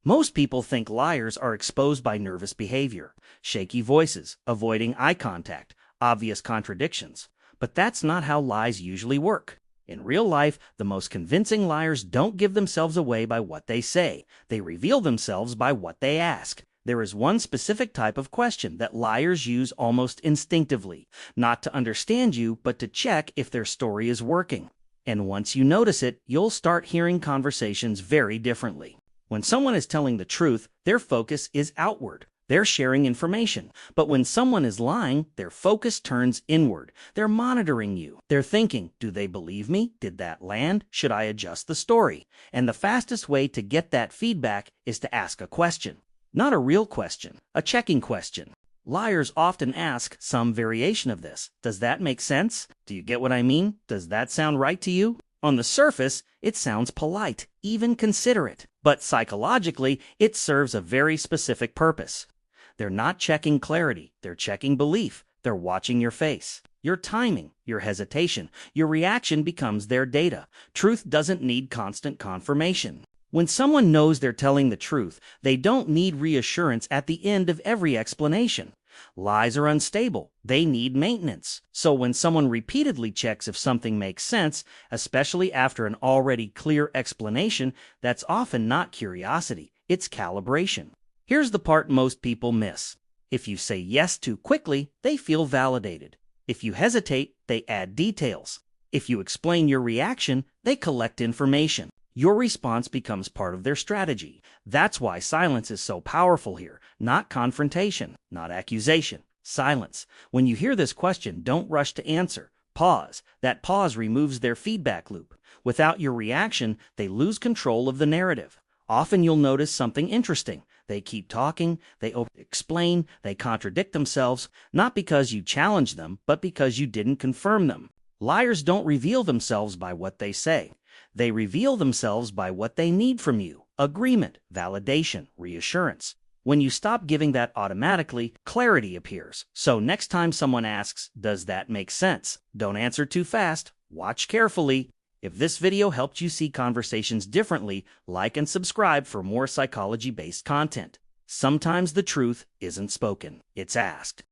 Most people think liars are exposed by nervous behavior, shaky voices, avoiding eye contact, obvious contradictions. But that's not how lies usually work. In real life, the most convincing liars don't give themselves away by what they say. They reveal themselves by what they ask. There is one specific type of question that liars use almost instinctively, not to understand you, but to check if their story is working. And once you notice it, you'll start hearing conversations very differently. When someone is telling the truth, their focus is outward. They're sharing information. But when someone is lying, their focus turns inward. They're monitoring you. They're thinking, do they believe me? Did that land? Should I adjust the story? And the fastest way to get that feedback is to ask a question. Not a real question, a checking question. Liars often ask some variation of this. Does that make sense? Do you get what I mean? Does that sound right to you? On the surface, it sounds polite, even considerate. But psychologically, it serves a very specific purpose. They're not checking clarity, they're checking belief. They're watching your face, your timing, your hesitation. Your reaction becomes their data. Truth doesn't need constant confirmation. When someone knows they're telling the truth, they don't need reassurance at the end of every explanation. Lies are unstable. They need maintenance. So when someone repeatedly checks if something makes sense, especially after an already clear explanation, that's often not curiosity, it's calibration. Here's the part most people miss. If you say yes too quickly, they feel validated. If you hesitate, they add details. If you explain your reaction, they collect information. Your response becomes part of their strategy. That's why silence is so powerful here. Not confrontation, not accusation. Silence. When you hear this question, don't rush to answer. Pause. That pause removes their feedback loop. Without your reaction, they lose control of the narrative. Often you'll notice something interesting. They keep talking, they explain, they contradict themselves, not because you challenged them, but because you didn't confirm them. Liars don't reveal themselves by what they say. They reveal themselves by what they need from you: agreement, validation, reassurance. When you stop giving that automatically, clarity appears. So next time someone asks, does that make sense? Don't answer too fast. Watch carefully. If this video helped you see conversations differently, like and subscribe for more psychology-based content. Sometimes the truth isn't spoken, it's asked.